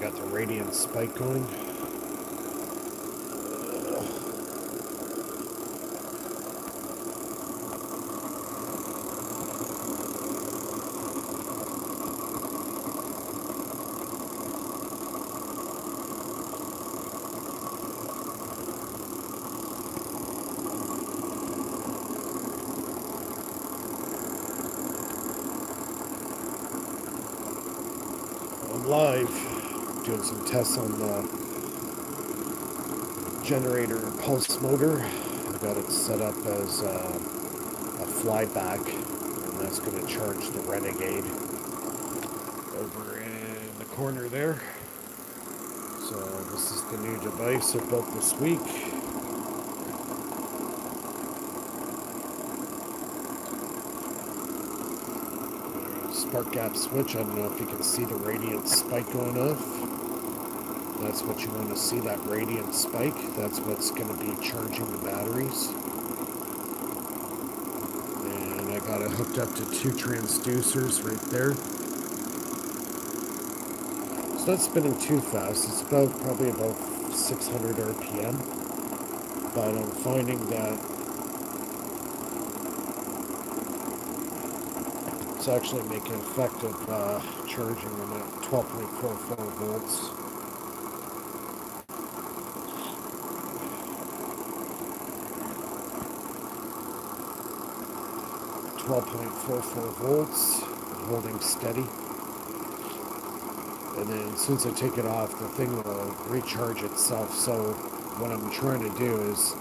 got the radiant spike going. I'm live, doing some tests on the generator pulse motor. I've got it set up as a flyback, and that's going to charge the Renegade over in the corner there. So this is the new device I built this week. Spark gap switch. I don't know if you can see the radiant spike going off. That's what you want to see, that radiant spike. That's what's going to be charging the batteries. And I got it hooked up to 2 transducers right there. It's not spinning too fast. It's probably about 600 RPM. But I'm finding that it's actually making effective charging them at 12.44 volts. volts, holding steady. And then as soon as I take it off, the thing will recharge itself. So what I'm trying to do is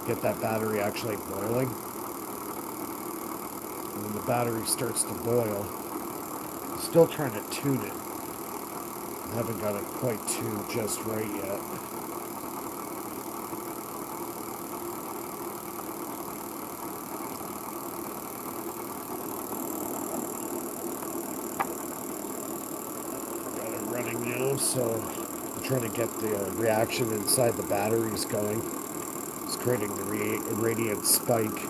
get that battery actually boiling. And when the battery starts to boil, I'm still trying to tune it. I haven't got it quite tuned just right yet. Got it running now, so I'm trying to get the reaction inside the batteries going. It's creating the radiant spike.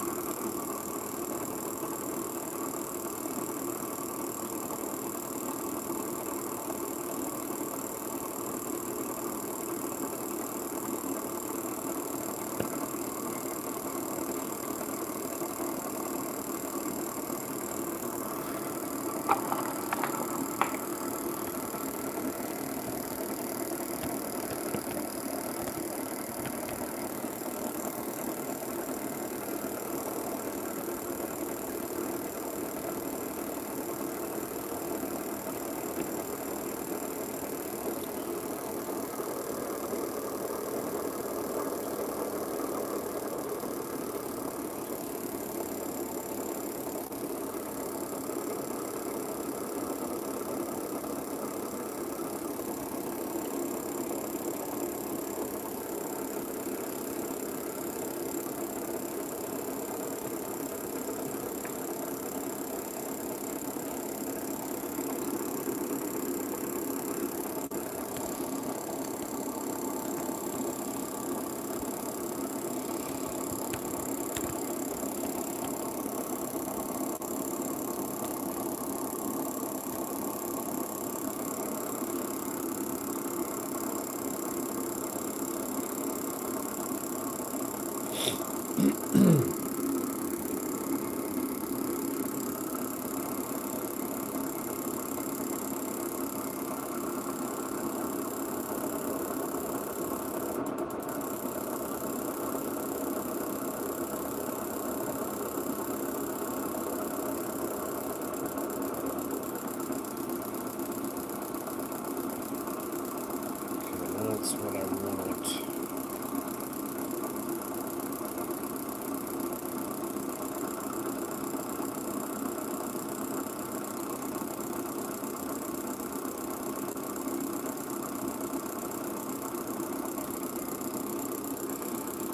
That's what I want.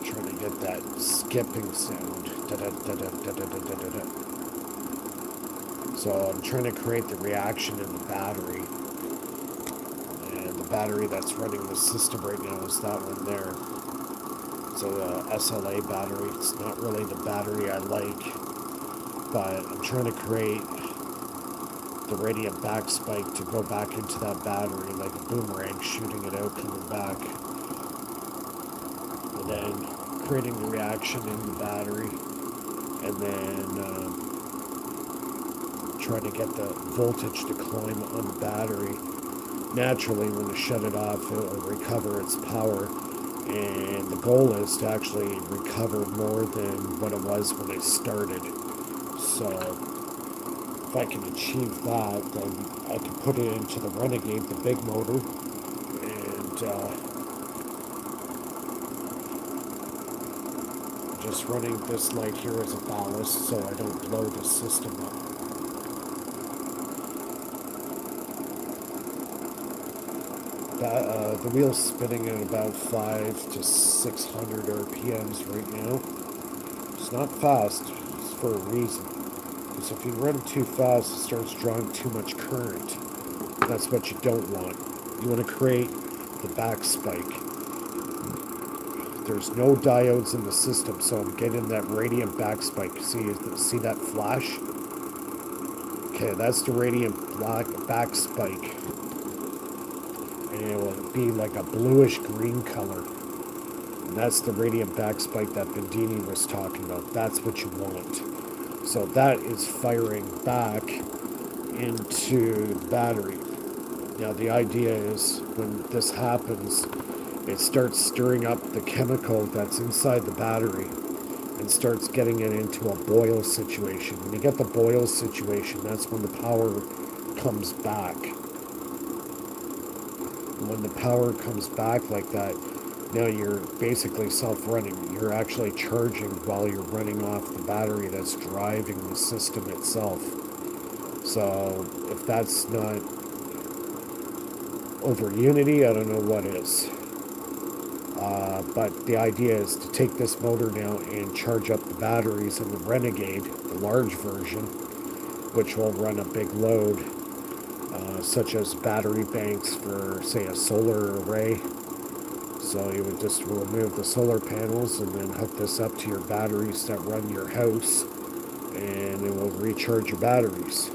Trying to get that skipping sound. So I'm trying to create the reaction in the battery. The battery that's running the system right now is that one there. It's a SLA battery. It's not really the battery I like, but I'm trying to create the radiant back spike to go back into that battery like a boomerang, shooting it out, coming back, and then creating the reaction in the battery, and then trying to get the voltage to climb on the battery. Naturally, when you shut it off, it will recover its power, and the goal is to actually recover more than what it was when it started. So if I can achieve that, then I can put it into the Renegade, the big motor, and just running this light here as a ballast so I don't blow the system up. The wheel's spinning at about 5 to 600 RPMs right now. It's not fast, it's for a reason. Because if you run too fast, it starts drawing too much current. That's what you don't want. You want to create the back spike. There's no diodes in the system, so I'm getting that radiant back spike. See that flash? Okay, that's the radiant back spike. And it will be like a bluish green color. And that's the radiant back spike that Bandini was talking about. That's what you want. So that is firing back into the battery. Now the idea is when this happens, it starts stirring up the chemical that's inside the battery and starts getting it into a boil situation. When you get the boil situation, that's when the power comes back. When the power comes back like that, now you're basically self-running. You're actually charging while you're running off the battery that's driving the system itself. So if that's not over unity, I don't know what is. But the idea is to take this motor now and charge up the batteries in the Renegade, the large version, which will run a big load, such as battery banks for, say, a solar array. So you would just remove the solar panels and then hook this up to your batteries that run your house, and it will recharge your batteries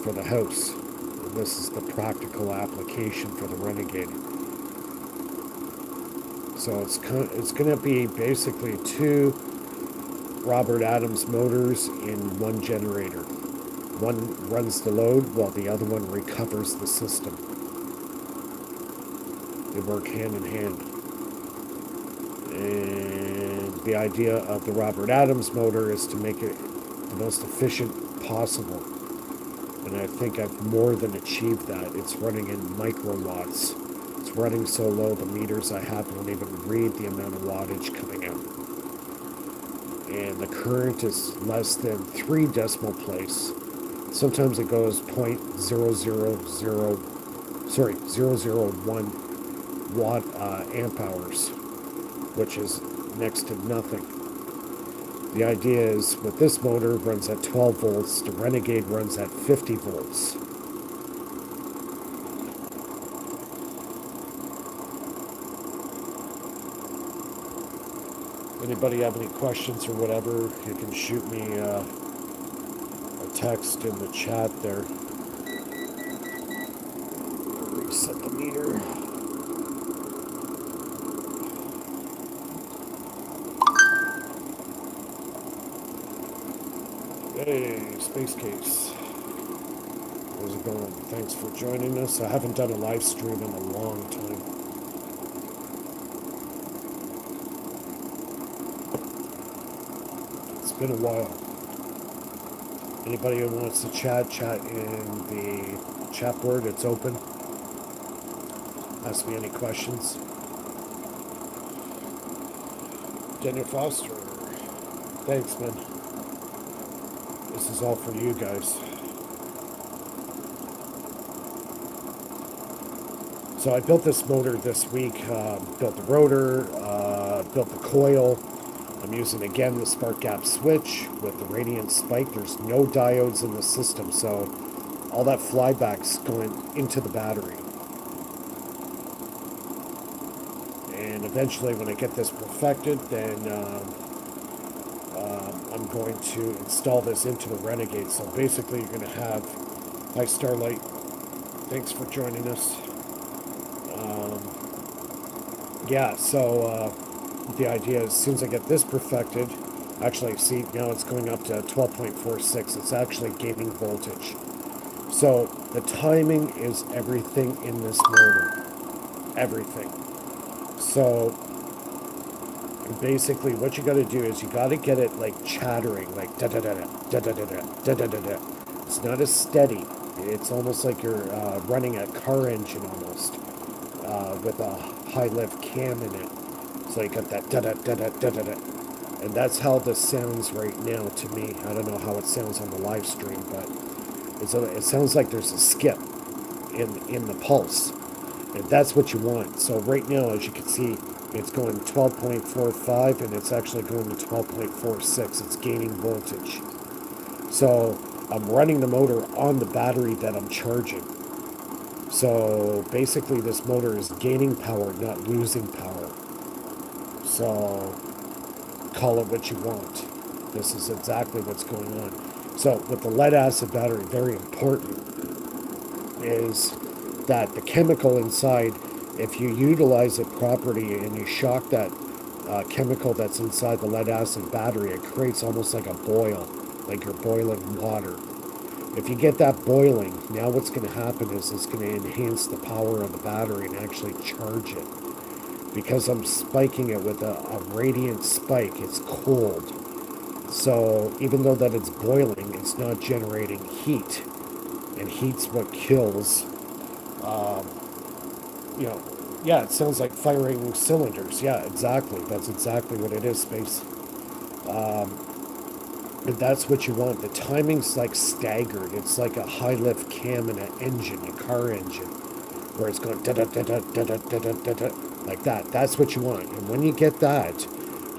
for the house. And this is the practical application for the Renegade. So it's going to be basically 2 Robert Adams motors in one generator. One runs the load while the other one recovers the system. They work hand in hand. And the idea of the Robert Adams motor is to make it the most efficient possible. And I think I've more than achieved that. It's running in microwatts. It's running so low the meters I have don't even read the amount of wattage coming out. And the current is less than 3 decimal place. Sometimes it goes 0.001 watt amp hours, which is next to nothing. The idea is with this motor runs at 12 volts, the Renegade runs at 50 volts. Anybody have any questions or whatever, you can shoot me a text in the chat there. Reset the meter. Hey, Space Case. How's it going? Thanks for joining us. I haven't done a live stream in a long time. It's been a while. Anybody who wants to chat in the chat board. It's open. Ask me any questions. Daniel Foster. Thanks, man. This is all for you guys. So I built this motor this week. Built the rotor, built the coil. I'm using, again, the spark gap switch with the radiant spike. There's no diodes in the system, so all that flyback's going into the battery. And eventually, when I get this perfected, then I'm going to install this into the Renegade. So basically, you're going to have Hi, Starlight. Thanks for joining us. Yeah, so the idea is as soon as I get this perfected, actually, see, now it's going up to 12.46. It's actually gaining voltage. So the timing is everything in this motor. Everything. So basically, what you got to do is you got to get it like chattering, like da da da da da da da da da da da. It's not as steady. It's almost like you're running a car engine almost with a high lift cam in it. So you got that da da da da da da da. And that's how this sounds right now to me. I don't know how it sounds on the live stream, but it sounds like there's a skip in the pulse. And that's what you want. So right now, as you can see, it's going 12.45 and it's actually going to 12.46. It's gaining voltage. So I'm running the motor on the battery that I'm charging. So basically this motor is gaining power, not losing power. So call it what you want. This is exactly what's going on. So with the lead acid battery, very important is that the chemical inside, if you utilize it properly and you shock that chemical that's inside the lead acid battery, it creates almost like a boil, like you're boiling water. If you get that boiling, now what's going to happen is it's going to enhance the power of the battery and actually charge it. Because I'm spiking it with a radiant spike, it's cold. So even though that it's boiling, it's not generating heat. And heat's what kills, yeah, it sounds like firing cylinders. Yeah, exactly. That's exactly what it is, Space. And that's what you want. The timing's like staggered. It's like a high lift cam in an engine, a car engine, where it's going da da da da da da da da da like that. That's what you want. And when you get that,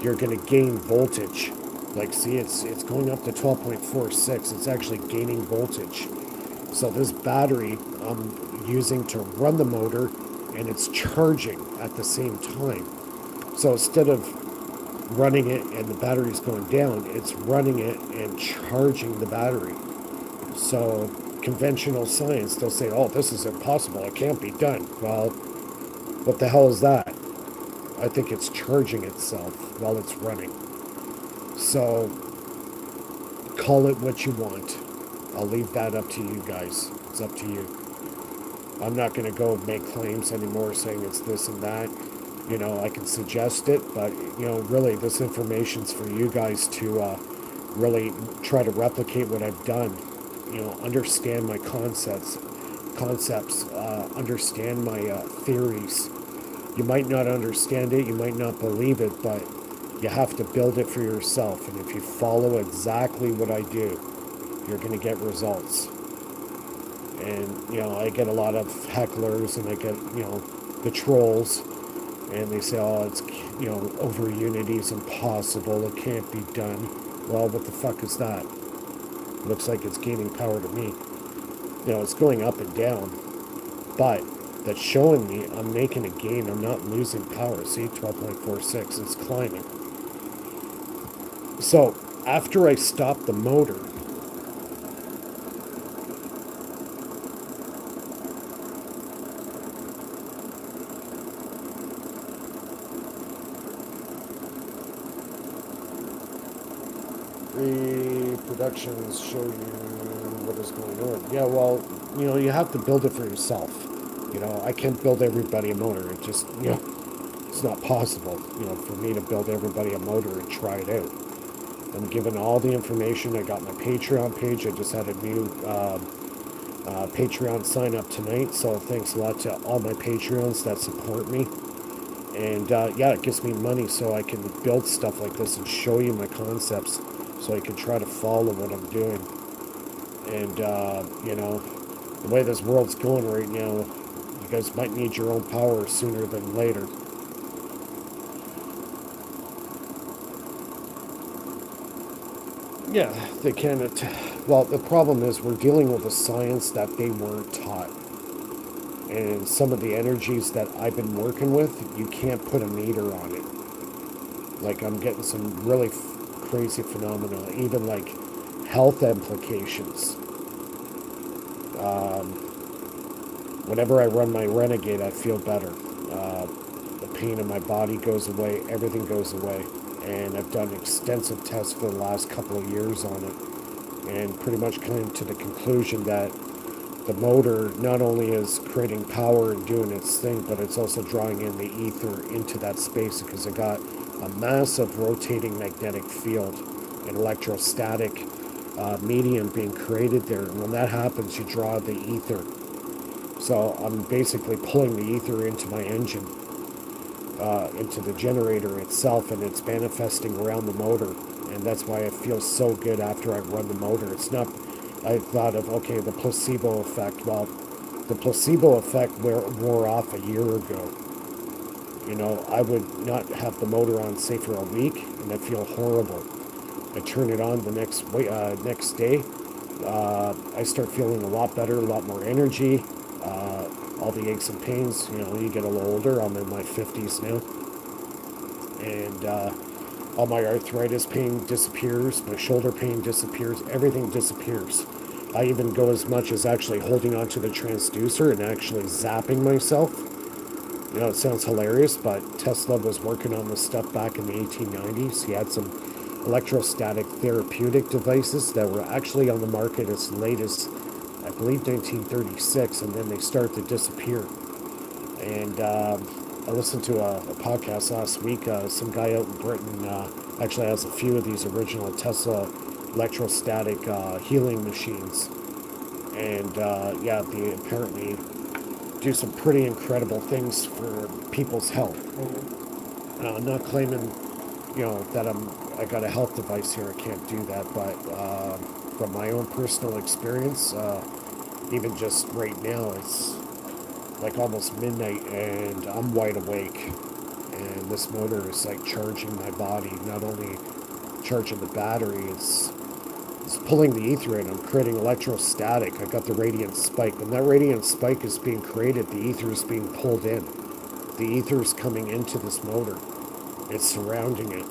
you're going to gain voltage. Like, see, it's going up to 12.46. It's actually gaining voltage. So this battery I'm using to run the motor, and it's charging at the same time. So instead of running it and the battery's going down, it's running it and charging the battery. So conventional science, they'll say, oh, this is impossible. It can't be done. Well, what the hell is that? I think it's charging itself while it's running. So call it what you want. I'll leave that up to you guys. It's up to you. I'm not going to go make claims anymore saying it's this and that. You know, I can suggest it, but, you know, really this information's for you guys to really try to replicate what I've done. You know, understand my concepts, understand my theories. You might not understand it, you might not believe it, but you have to build it for yourself. And if you follow exactly what I do, you're going to get results. And, you know, I get a lot of hecklers and I get, you know, the trolls. And they say, oh, it's, you know, over unity is impossible. It can't be done. Well, what the fuck is that? Looks like it's gaining power to me. You know, it's going up and down. But that's showing me I'm making a gain. I'm not losing power. See, 12.46. It's climbing. So after I stop the motor, the productions show you what is going on. Yeah, well, you know, you have to build it for yourself. You know, I can't build everybody a motor. It just, you know, it's not possible, you know, for me to build everybody a motor and try it out. I'm given all the information. I got my Patreon page. I just had a new Patreon sign up tonight. So thanks a lot to all my Patreons that support me. And yeah, it gives me money so I can build stuff like this and show you my concepts so I can try to follow what I'm doing. And, you know, the way this world's going right now, you guys might need your own power sooner than later. Yeah, they can. Well, the problem is we're dealing with a science that they weren't taught. And some of the energies that I've been working with, you can't put a meter on it. Like, I'm getting some really crazy phenomena, even like health implications. Whenever I run my Renegade, I feel better. The pain in my body goes away, everything goes away. And I've done extensive tests for the last couple of years on it, and pretty much came to the conclusion that the motor not only is creating power and doing its thing, but it's also drawing in the ether into that space because it got a massive rotating magnetic field, an electrostatic medium being created there. And when that happens, you draw the ether. So I'm basically pulling the ether into my engine, into the generator itself, and it's manifesting around the motor. And that's why it feels so good after I run the motor. It's not, I thought of, okay, the placebo effect. Well, the placebo effect wore off a year ago. You know, I would not have the motor on, say, for a week, and I'd feel horrible. I turn it on the next day. I start feeling a lot better, a lot more energy. All the aches and pains, you know, you get a little older. I'm in my 50s now. And all my arthritis pain disappears. My shoulder pain disappears. Everything disappears. I even go as much as actually holding onto the transducer and actually zapping myself. You know, it sounds hilarious, but Tesla was working on this stuff back in the 1890s. He had some electrostatic therapeutic devices that were actually on the market as late as, I believe, 1936, and then they start to disappear. And I listened to a podcast last week. Some guy out in Britain actually has a few of these original Tesla electrostatic healing machines. And yeah, they apparently do some pretty incredible things for people's health. I'm not claiming, you know, that I got a health device here. I can't do that, but from my own personal experience, even just right now, it's like almost midnight and I'm wide awake. And this motor is like charging my body, not only charging the battery, it's pulling the ether in. I'm creating electrostatic. I got the radiant spike. When that radiant spike is being created, the ether is being pulled in. The ether is coming into this motor. It's surrounding it.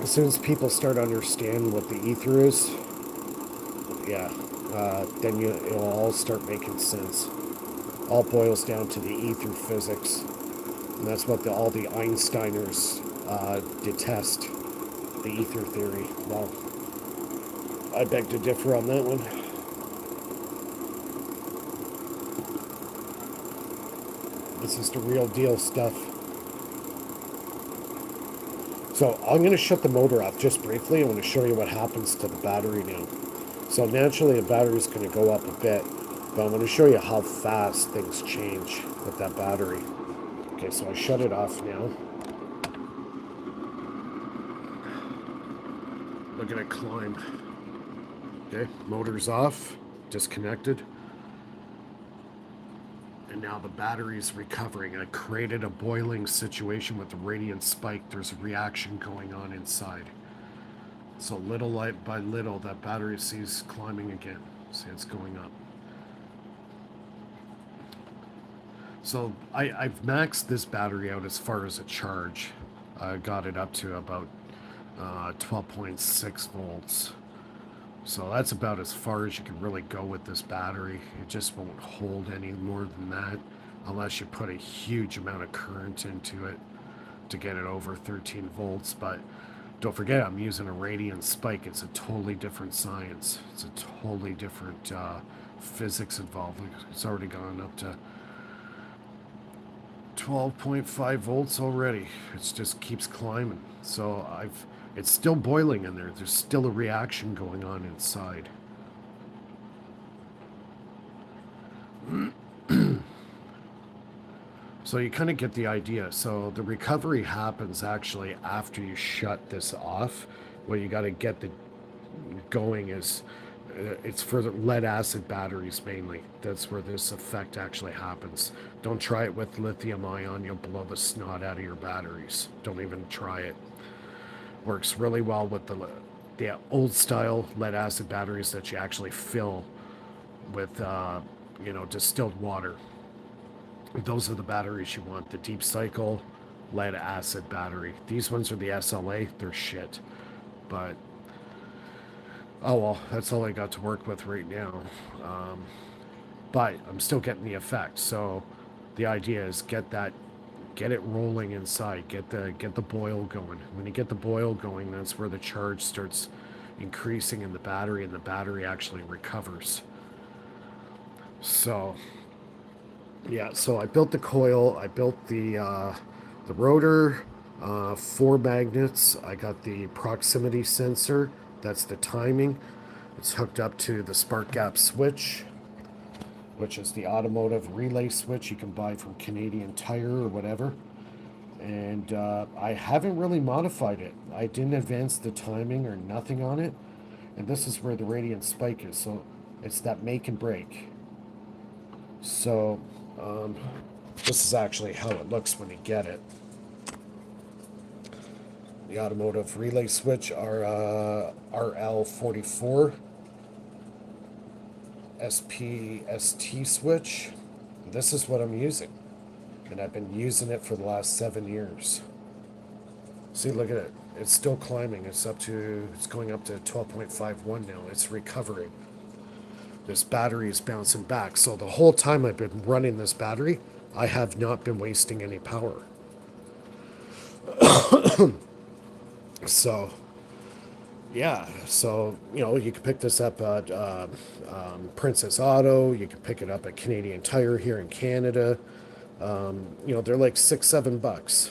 As soon as people start understanding what the ether is, yeah, then it'll all start making sense. All boils down to the ether physics. And that's what all the Einsteiners detest, the ether theory. Well, I beg to differ on that one. This is the real deal stuff. So I'm going to shut the motor off just briefly. I'm going to show you what happens to the battery now. So naturally the battery is going to go up a bit, but I'm going to show you how fast things change with that battery. Okay, so I shut it off now. Look at it climb. Okay, motor's off, disconnected. And now the battery's recovering. I created a boiling situation with the radiant spike. There's a reaction going on inside. So little light by little, that battery sees climbing again. See, it's going up. So I've maxed this battery out as far as a charge. I got it up to about 12.6 volts. So that's about as far as you can really go with this battery. It just won't hold any more than that unless you put a huge amount of current into it to get it over 13 volts. But don't forget, I'm using a radiant spike. It's a totally different science. It's a totally different physics involved. It's already gone up to 12.5 volts already. It just keeps climbing. So it's still boiling in there. There's still a reaction going on inside. So you kind of get the idea. So the recovery happens actually after you shut this off. What you got to get the going is it's for the lead acid batteries mainly. That's where this effect actually happens. Don't try it with lithium ion. You'll blow the snot out of your batteries. Don't even try it. Works really well with the old style lead acid batteries that you actually fill with distilled water. Those are the batteries you want. The deep cycle lead acid battery. These ones are the SLA. They're shit. But Oh well, that's all I got to work with right now. Um, but I'm still getting the effect. So the idea is get it rolling inside, get the boil going. When you get the boil going, that's where the charge starts increasing in the battery, and the battery actually recovers. So yeah, so I built the coil, I built the rotor, four magnets. I got the proximity sensor. That's the timing. It's hooked up to the spark gap switch, which is the automotive relay switch you can buy from Canadian Tire or whatever. And I haven't really modified it. I didn't advance the timing or nothing on it. And this is where the radiant spike is. So it's that make and break. So um, this is actually how it looks when you get it. The automotive relay switch are RL44 SPST switch. This is what I'm using. And I've been using it for the last 7 years. See, look at it. It's still climbing. It's going up to 12.51 now. It's recovering. This battery is bouncing back. So the whole time I've been running this battery, I have not been wasting any power. So, yeah. So, you can pick this up at Princess Auto. You can pick it up at Canadian Tire here in Canada. They're like $6-7.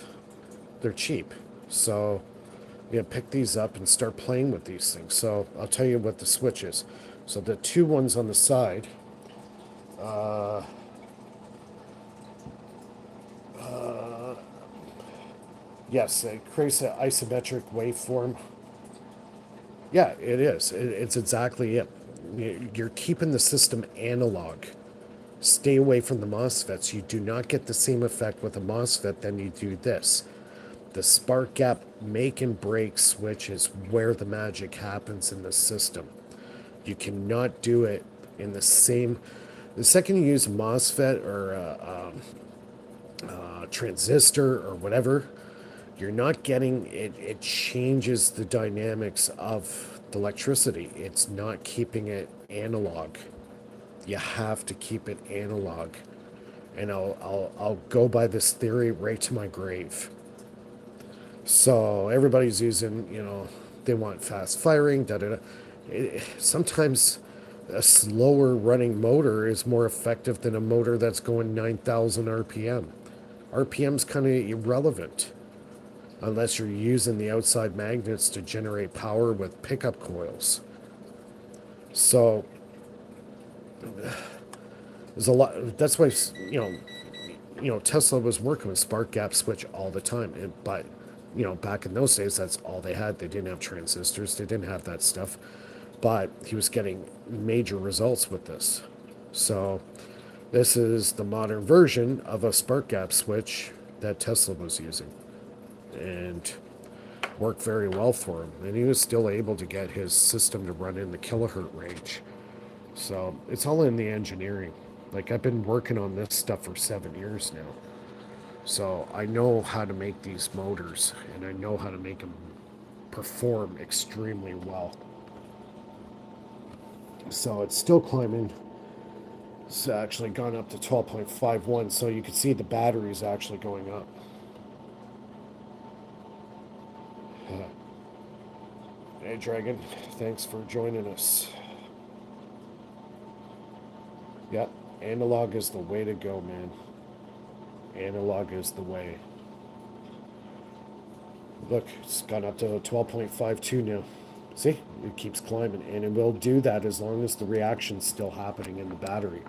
They're cheap. So, pick these up and start playing with these things. So I'll tell you what the switch is. So the two ones on the side, yes, it creates an isometric waveform. Yeah, it is. It's exactly it. You're keeping the system analog. Stay away from the MOSFETs. You do not get the same effect with a MOSFET than you do this. The spark gap make and break switch is where the magic happens in the system. You cannot do it in the same. The second you use a MOSFET or a transistor or whatever, you're not getting it. It changes the dynamics of the electricity. It's not keeping it analog. You have to keep it analog. And I'll go by this theory right to my grave. So everybody's using, they want fast firing, da da da. Sometimes a slower running motor is more effective than a motor that's going 9,000 RPM. RPM's kind of irrelevant unless you're using the outside magnets to generate power with pickup coils. So there's a lot. That's why Tesla was working with spark gap switch all the time. But back in those days, that's all they had. They didn't have transistors. They didn't have that stuff. But he was getting major results with this. So this is the modern version of a spark gap switch that Tesla was using, and worked very well for him. And he was still able to get his system to run in the kilohertz range. So it's all in the engineering. Like, I've been working on this stuff for 7 years now. So I know how to make these motors, and I know how to make them perform extremely well. So it's still climbing. It's actually gone up to 12.51, so you can see the battery is actually going up. Hey, Dragon, thanks for joining us. Yep, analog is the way to go, man. Analog is the way. Look, it's gone up to 12.52 now. See, it keeps climbing, and it will do that as long as the reaction's still happening in the battery.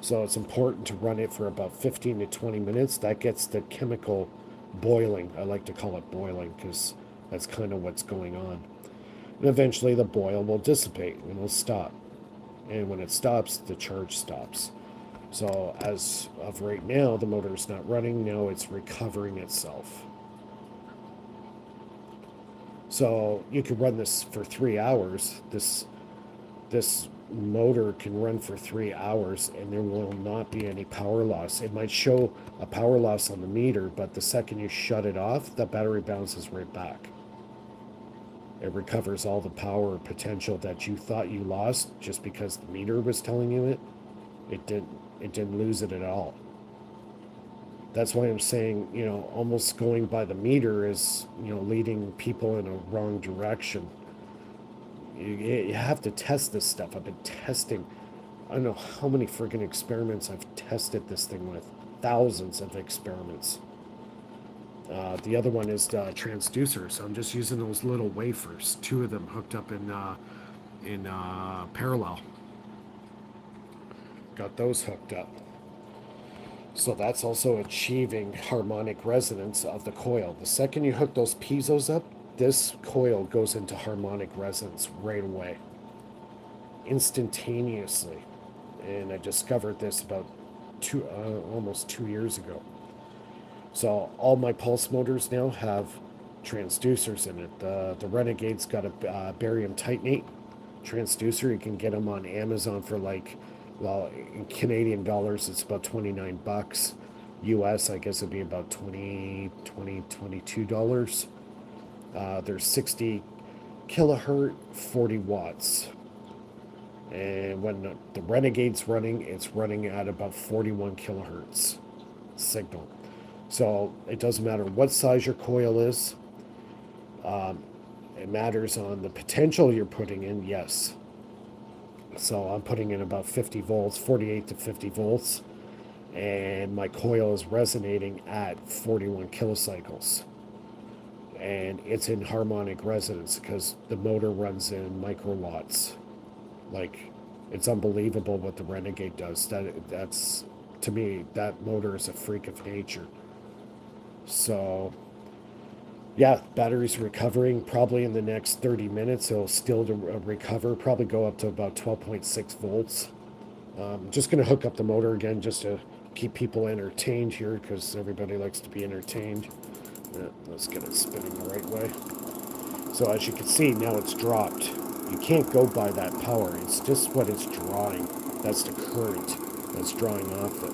So it's important to run it for about 15 to 20 minutes. That gets the chemical boiling. I like to call it boiling because that's kind of what's going on. And eventually the boil will dissipate and it'll stop. And when it stops, the charge stops. So as of right now, the motor is not running. Now it's recovering itself. So you could run this for 3 hours. This motor can run for 3 hours and there will not be any power loss. It might show a power loss on the meter, but the second you shut it off, the battery bounces right back. It recovers all the power potential that you thought you lost just because the meter was telling you it. It didn't. It didn't lose it at all. That's why I'm saying, almost going by the meter is, leading people in a wrong direction. You have to test this stuff. I've been testing. I don't know how many freaking experiments I've tested this thing with. Thousands of experiments. The other one is transducers. So I'm just using those little wafers. Two of them hooked up in parallel. Got those hooked up. So that's also achieving harmonic resonance of the coil. The second you hook those piezos up, this coil goes into harmonic resonance right away, instantaneously. And I discovered this about almost 2 years ago. So all my pulse motors now have transducers in it. The Renegade's got a barium titanate transducer. You can get them on Amazon for in Canadian dollars, it's about $29. US, I guess it'd be about $22. They're 60 kilohertz, 40 watts. And when the Renegade's running, it's running at about 41 kilohertz signal. So it doesn't matter what size your coil is. It matters on the potential you're putting in, yes. So I'm putting in about 50 volts, 48 to 50 volts, and my coil is resonating at 41 kilocycles. And it's in harmonic resonance because the motor runs in microwatts. It's unbelievable what the Renegade does. That's, to me, that motor is a freak of nature. So yeah, battery's recovering. Probably in the next 30 minutes, it'll still recover, probably go up to about 12.6 volts. Just going to hook up the motor again just to keep people entertained here because everybody likes to be entertained. Let's get it spinning the right way. So as you can see, now it's dropped. You can't go by that power. It's just what it's drawing. That's the current that's drawing off it.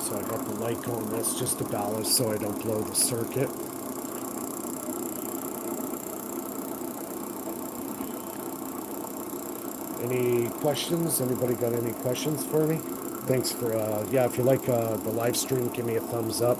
So I got the light going. That's just the ballast so I don't blow the circuit. Any questions? Anybody got any questions for me? Thanks for, if you like the live stream, give me a thumbs up.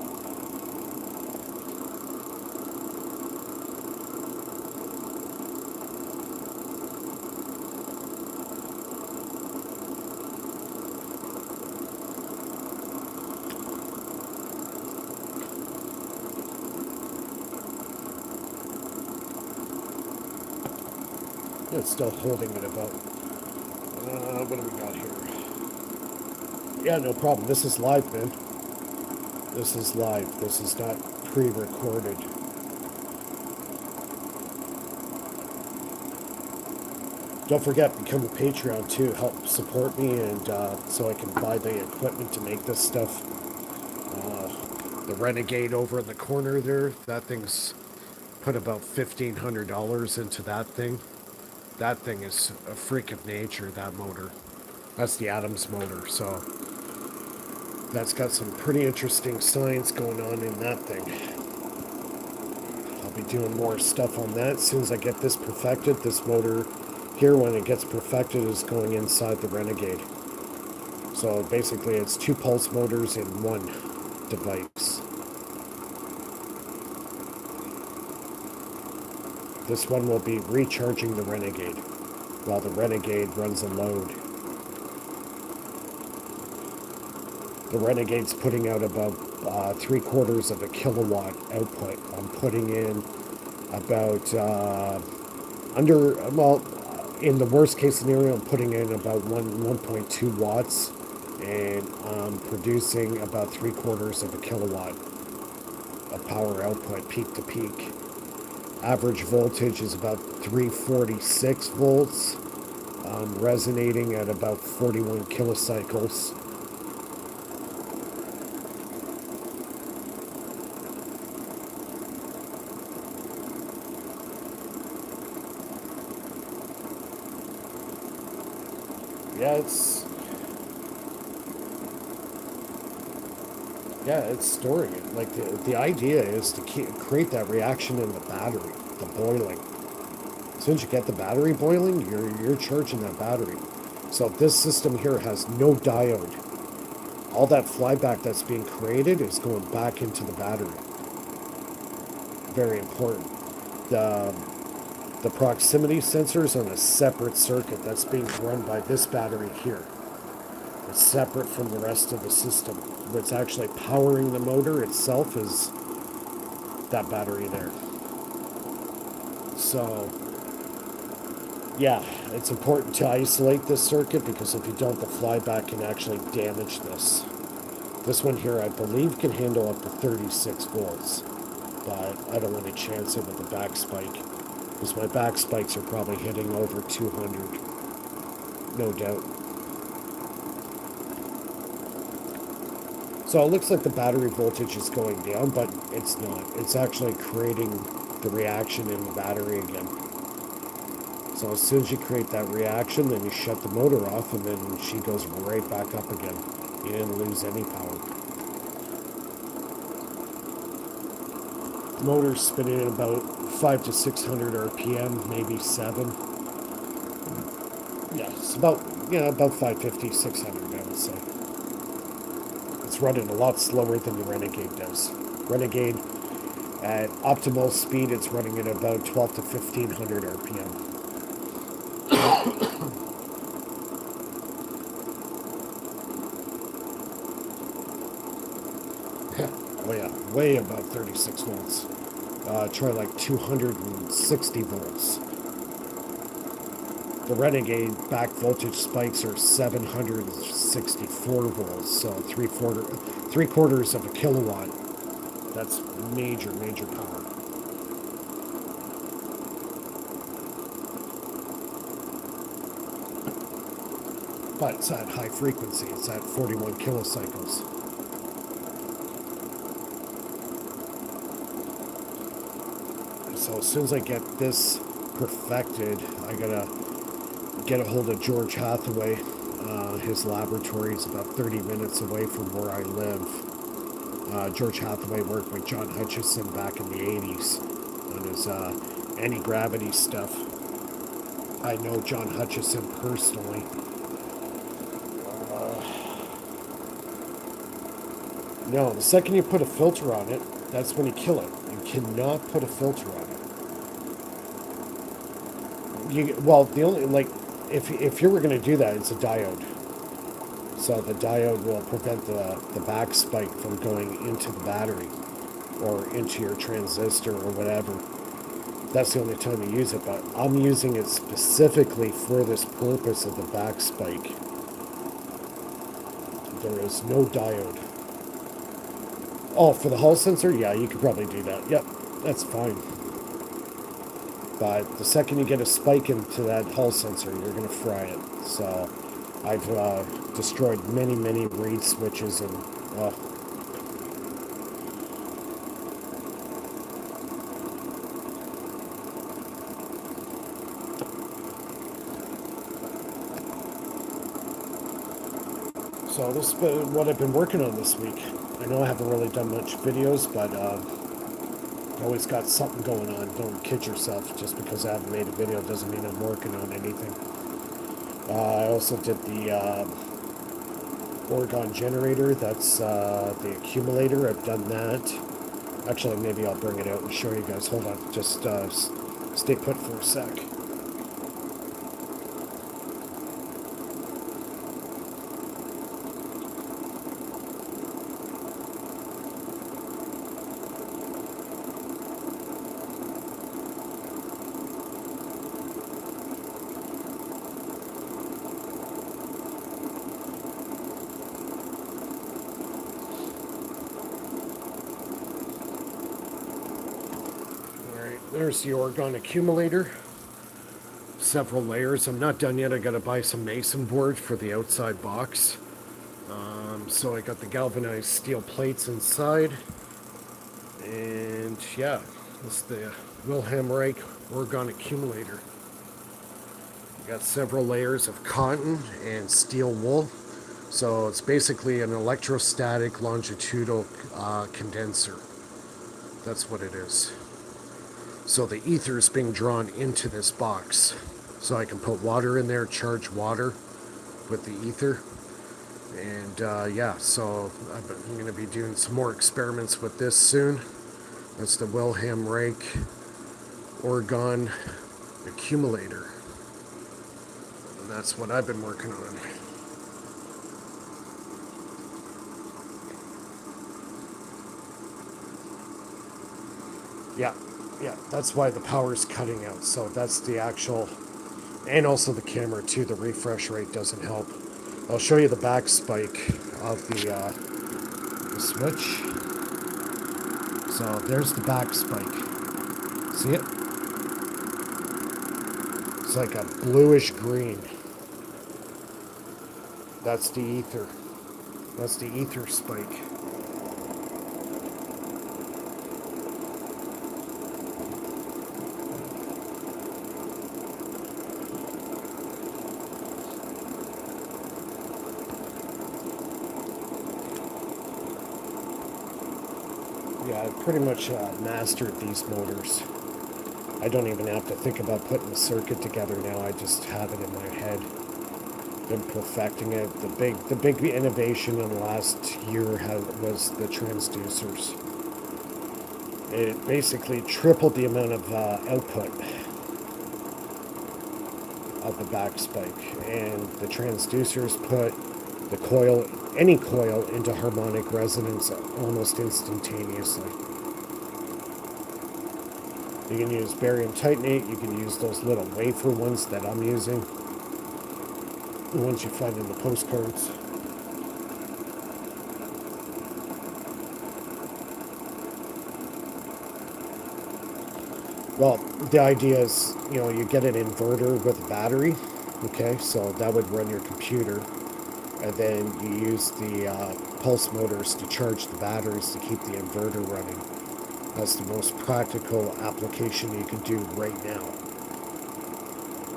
It's still holding it about. What do we got here? Yeah, no problem. This is live, man. This is live. This is not pre-recorded. Don't forget, become a Patreon too. Help support me, and so I can buy the equipment to make this stuff. The Renegade over in the corner there, that thing's put about $1,500 into that thing. That thing is a freak of nature, that motor. That's the Adams motor, so that's got some pretty interesting science going on in that thing. I'll be doing more stuff on that as soon as I get this perfected. This motor here, when it gets perfected, is going inside the Renegade. So basically it's two pulse motors in one device. This one will be recharging the Renegade while the Renegade runs a load. The Renegade's putting out about 3/4 of a kilowatt output. I'm putting in about in the worst case scenario, I'm putting in about 1.2 watts, and I'm producing about 3/4 of a kilowatt of power output, peak to peak. Average voltage is about 346 volts, resonating at about 41 kilocycles. Yeah, Yeah, it's storing it. Like the idea is to create that reaction in the battery, the boiling. As soon as you get the battery boiling, you're charging that battery. So this system here has no diode. All that flyback that's being created is going back into the battery. Very important. The the proximity sensor is on a separate circuit that's being run by this battery here. It's separate from the rest of the system. What's actually powering the motor itself is that battery there. So, yeah, it's important to isolate this circuit because if you don't, the flyback can actually damage this. This one here, I believe, can handle up to 36 volts, but I don't want to chance it with the back spike because my back spikes are probably hitting over 200, no doubt. So it looks like the battery voltage is going down, but it's not. It's actually creating the reaction in the battery again. So as soon as you create that reaction, then you shut the motor off, and then she goes right back up again. You didn't lose any power. The motor's spinning at about 5 to 600 RPM, maybe 7. Yeah, it's about 550, 600, I would say. It's running a lot slower than the Renegade does. Renegade, at optimal speed, it's running at about 12 to 1500 RPM. Oh yeah, way above 36 volts. Try like 260 volts. The Renegade back voltage spikes are 764 volts, so three quarters of a kilowatt. That's major, major power. But it's at high frequency. It's at 41 kilocycles. So as soon as I get this perfected, I gotta get a hold of George Hathaway. His laboratory is about 30 minutes away from where I live. George Hathaway worked with John Hutchison back in the 80s on his anti-gravity stuff. I know John Hutchison personally. No, the second you put a filter on it, that's when you kill it. You cannot put a filter on it. The only, like, if you were going to do that, it's a diode. So the diode will prevent the back spike from going into the battery or into your transistor or whatever. That's the only time you use it, but I'm using it specifically for this purpose of the back spike. There is no diode. Oh, for the Hall sensor? Yeah, you could probably do that. Yep, that's fine. But the second you get a spike into that Hall sensor, you're going to fry it. So I've destroyed many, many reed switches and so this is what I've been working on this week. I know I haven't really done much videos, but always got something going on. Don't kid yourself. Just because I haven't made a video doesn't mean I'm working on anything. I also did the Oregon generator. That's the accumulator. I've done that. Actually, maybe I'll bring it out and show you guys. Hold on. Just stay put for a sec. There's the Oregon accumulator. Several layers. I'm not done yet. I gotta buy some mason board for the outside box. So I got the galvanized steel plates inside. And yeah, this is the Wilhelm Reich Oregon accumulator. You got several layers of cotton and steel wool. So it's basically an electrostatic longitudinal condenser. That's what it is. So the ether is being drawn into this box. So I can put water in there, charge water with the ether. And yeah, so I'm going to be doing some more experiments with this soon. That's the Wilhelm Reich Orgon accumulator. And that's what I've been working on. Yeah, that's why the power's cutting out. So that's the actual, and also the camera too, the refresh rate doesn't help. I'll show you the back spike of the switch. So there's the back spike. See it? It's like a bluish green. That's the ether. That's the ether spike. Yeah, I've pretty much mastered these motors. I don't even have to think about putting the circuit together now. I just have it in my head. Been perfecting it. The big innovation in the last year was the transducers. It basically tripled the amount of output of the back spike, and the transducers put the coil, any coil, into harmonic resonance almost instantaneously. You can use barium titanate, you can use those little wafer ones that I'm using, the ones you find in the postcards. Well, the idea is, you get an inverter with a battery, okay, so that would run your computer, and then you use the pulse motors to charge the batteries to keep the inverter running. That's the most practical application you can do right now.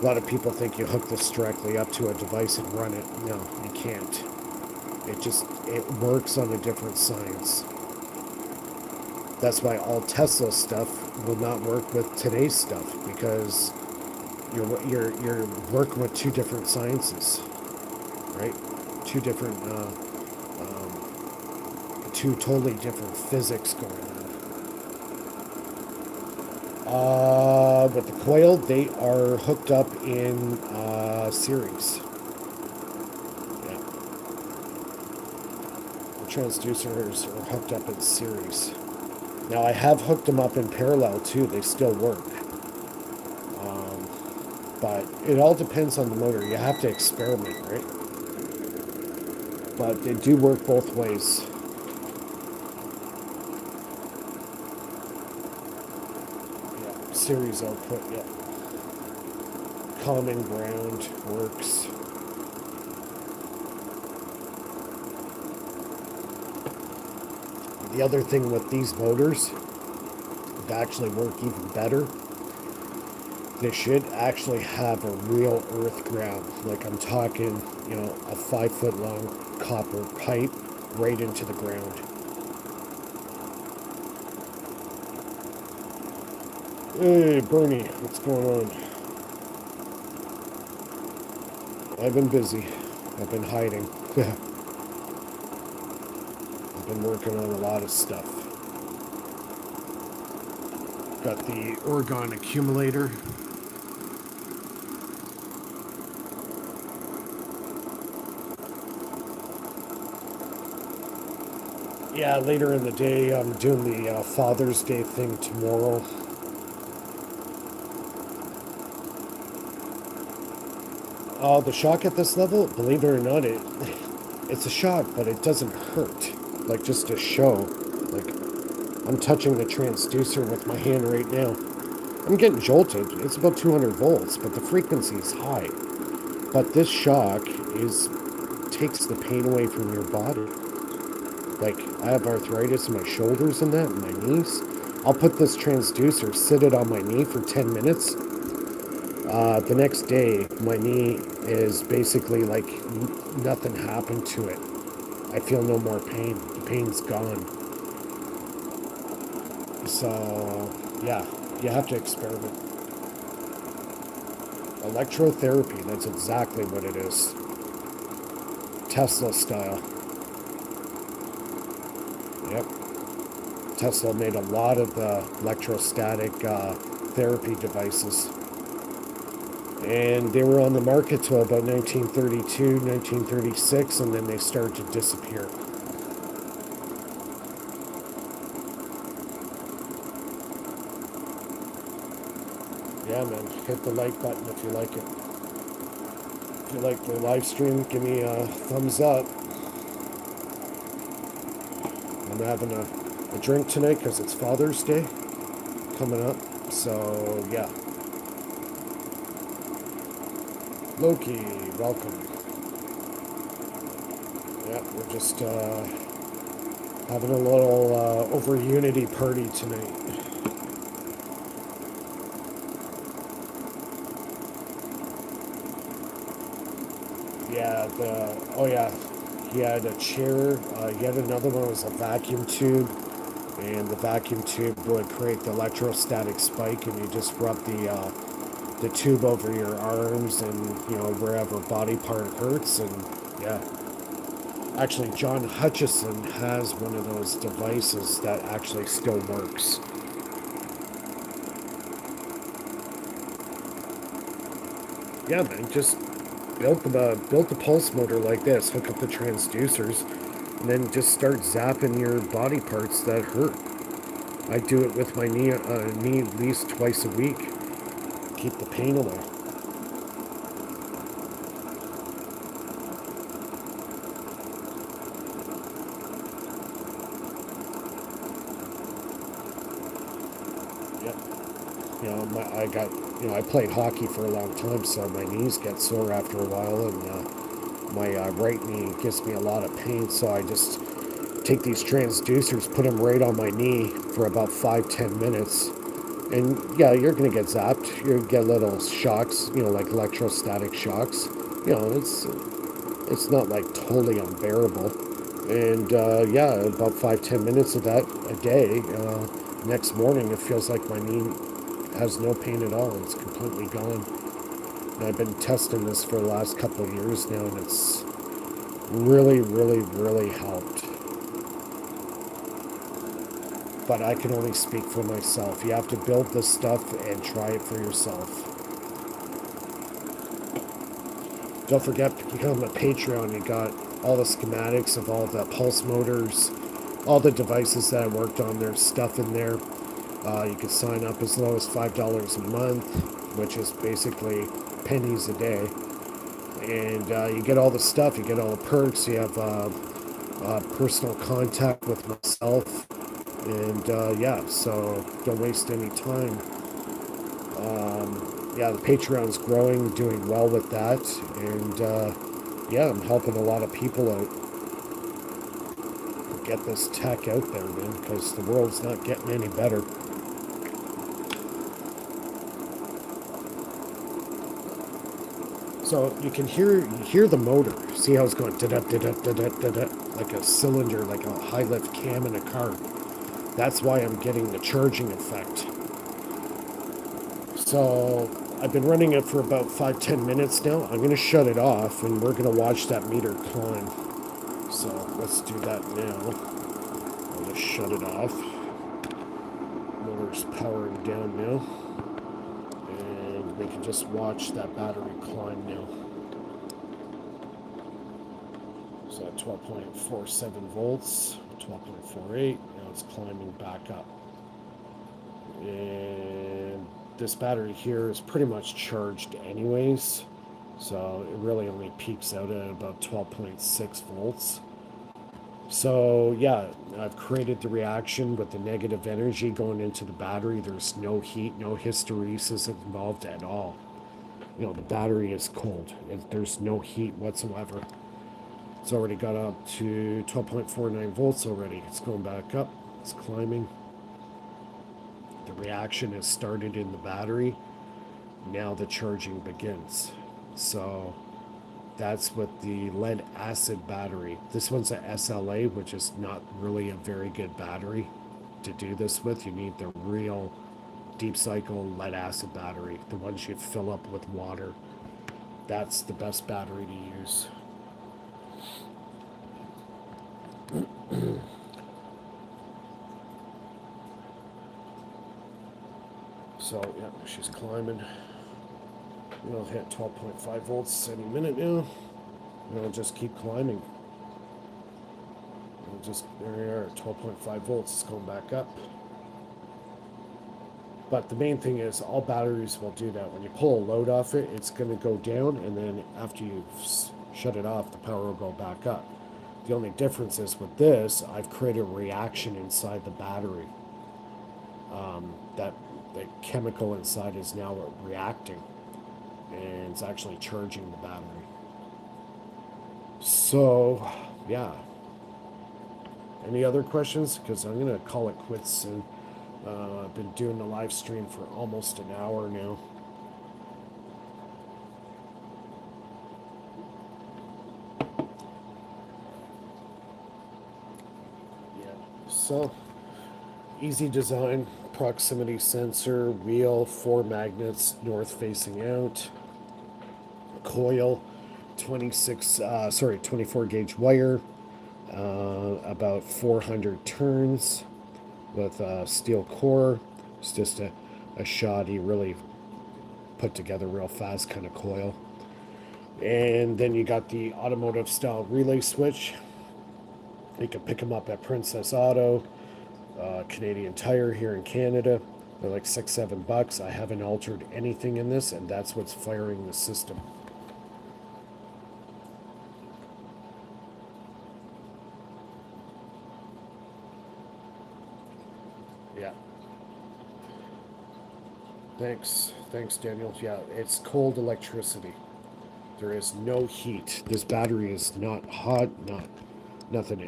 A lot of people think you hook this directly up to a device and run it. No, you can't. It works on a different science. That's why all Tesla stuff will not work with today's stuff, because you're working with two different sciences, right? Two totally different physics going on. With the coil, they are hooked up in series. Yeah. The transducers are hooked up in series. Now, I have hooked them up in parallel too. They still work. But it all depends on the motor. You have to experiment, right? But they do work both ways. Yeah, series output, yeah. Common ground works. The other thing with these motors, to actually work even better, they should actually have a real earth ground. Like, I'm talking, a 5-foot long copper pipe right into the ground. Hey, Bernie, what's going on? I've been busy. I've been hiding. I've been working on a lot of stuff. Got the Orgon accumulator. Yeah, later in the day, I'm doing the Father's Day thing tomorrow. The shock at this level, believe it or not, it's a shock, but it doesn't hurt. Like, just to show. Like, I'm touching the transducer with my hand right now. I'm getting jolted. It's about 200 volts, but the frequency is high. But this shock takes the pain away from your body. Like, I have arthritis in my shoulders and that, and my knees. I'll put this transducer, sit it on my knee for 10 minutes. The next day, my knee is basically like nothing happened to it. I feel no more pain. The pain's gone. So, yeah, you have to experiment. Electrotherapy, that's exactly what it is. Tesla style. Yep. Tesla made a lot of the electrostatic therapy devices. And they were on the market till about 1932, 1936, and then they started to disappear. Yeah, man, hit the like button if you like it. If you like the live stream, give me a thumbs up. I'm having a drink tonight because it's Father's Day coming up. So, yeah. Loki, welcome. Yeah, we're just having a little over Unity party tonight. Yeah, he had a chair. Yet another one was a vacuum tube, and the vacuum tube would create the electrostatic spike, and you just rub the tube over your arms and wherever body part hurts, and yeah. Actually, John Hutchison has one of those devices that actually still works. Yeah, man, just built the pulse motor like this, hook up the transducers, and then just start zapping your body parts that hurt. I do it with my knee at least twice a week. Keep the pain away. Yep. I played hockey for a long time, so my knees get sore after a while, and my right knee gives me a lot of pain. So I just take these transducers, put them right on my knee for about 5-10 minutes, and yeah, you're gonna get zapped. You get little shocks, like electrostatic shocks. It's not like totally unbearable. And yeah, about 5-10 minutes of that a day. Next morning, it feels like my knee has no pain at all. It's completely gone. And I've been testing this for the last couple of years now, and it's really, really, really helped. But I can only speak for myself. You have to build this stuff and try it for yourself. Don't forget to become a Patreon. You got all the schematics of all the pulse motors, all the devices that I worked on. There's stuff in there. You can sign up as low as $5 a month, which is basically pennies a day. And you get all the stuff. You get all the perks. You have personal contact with myself. And yeah, so don't waste any time. Yeah, the Patreon's growing, doing well with that. And yeah, I'm helping a lot of people out to get this tech out there, man, because the world's not getting any better. So you can hear the motor. See how it's going da da da da da da da, like a cylinder, like a high lift cam in a car. That's why I'm getting the charging effect. So I've been running it for about 5-10 minutes now. I'm going to shut it off, and we're going to watch that meter climb. So let's do that now. I'll just shut it off. Motor's powering down now. And we can just watch that battery climb now. So 12.47 volts, 12.48. Now it's climbing back up. And this battery here is pretty much charged anyways. So it really only peaks out at about 12.6 volts. So yeah, I've created the reaction with the negative energy going into the battery. There's no heat, no hysteresis involved at all. The battery is cold. There's no heat whatsoever. It's already got up to 12.49 volts already. It's going back up. It's climbing. The reaction has started in the battery. now the charging begins. So that's with the lead acid battery. This one's a SLA, which is not really a very good battery to do this with. You need the real deep cycle lead acid battery, the ones you fill up with water. That's the best battery to use. So, yeah, she's climbing. We'll hit 12.5 volts any minute now. We'll just keep climbing. There we are, 12.5 volts. It's going back up. But the main thing is all batteries will do that. When you pull a load off it, it's going to go down, and then after you shut it off, the power will go back up. The only difference is with this, I've created a reaction inside the battery. That the chemical inside is now reacting, and it's actually charging the battery. So, yeah. Any other questions? Because I'm going to call it quits soon. I've been doing the live stream for almost an hour now. Yeah, so easy design, proximity sensor, wheel, 4 magnets, north facing out, coil, 24 gauge wire, about 400 turns with a steel core. It's just a shoddy, really put together real fast kind of coil. And then you got the automotive style relay switch. You can pick them up at Princess Auto, Canadian Tire here in Canada. They're like $6-7. I haven't altered anything in this, and that's what's firing the system. Yeah. Thanks, Daniel. Yeah, it's cold electricity. There is no heat. This battery is not hot, nothing.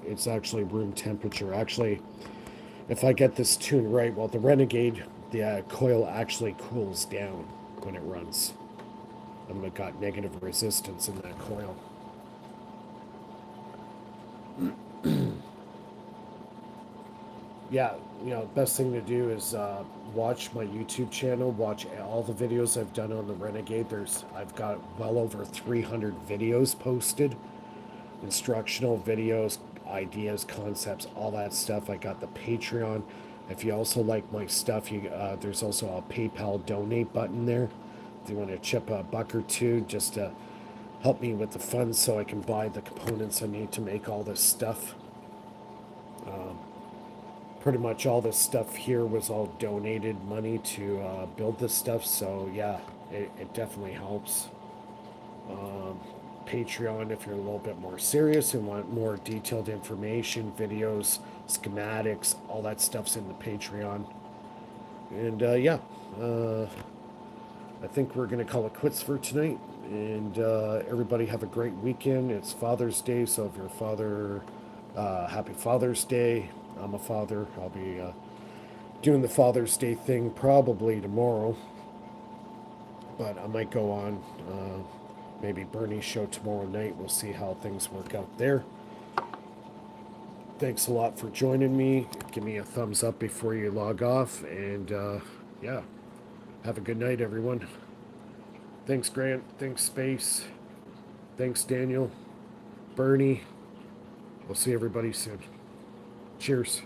It's actually room temperature. Actually, if I get this tuned right, well, the Renegade, the coil actually cools down when it runs. And it got negative resistance in that coil. Yeah, best thing to do is watch my YouTube channel, watch all the videos I've done on the Renegade. I've got well over 300 videos posted, instructional videos, ideas, concepts, all that stuff. I got the Patreon. If you also like my stuff, there's also a PayPal donate button there. If you want to chip a buck or two just to help me with the funds so I can buy the components I need to make all this stuff. Pretty much all this stuff here was all donated money to build this stuff, so yeah, it definitely helps. Patreon, if you're a little bit more serious and want more detailed information, videos, schematics, all that stuff's in the Patreon. And yeah, I think we're going to call it quits for tonight. And everybody have a great weekend. It's Father's Day, so if you're a father, happy Father's Day. I'm a father. I'll be doing the Father's Day thing probably tomorrow. But I might go on maybe Bernie's show tomorrow night. We'll see how things work out there. Thanks a lot for joining me. Give me a thumbs up before you log off. And yeah, have a good night, everyone. Thanks, Grant. Thanks, Space. Thanks, Daniel. Bernie. We'll see everybody soon. Cheers.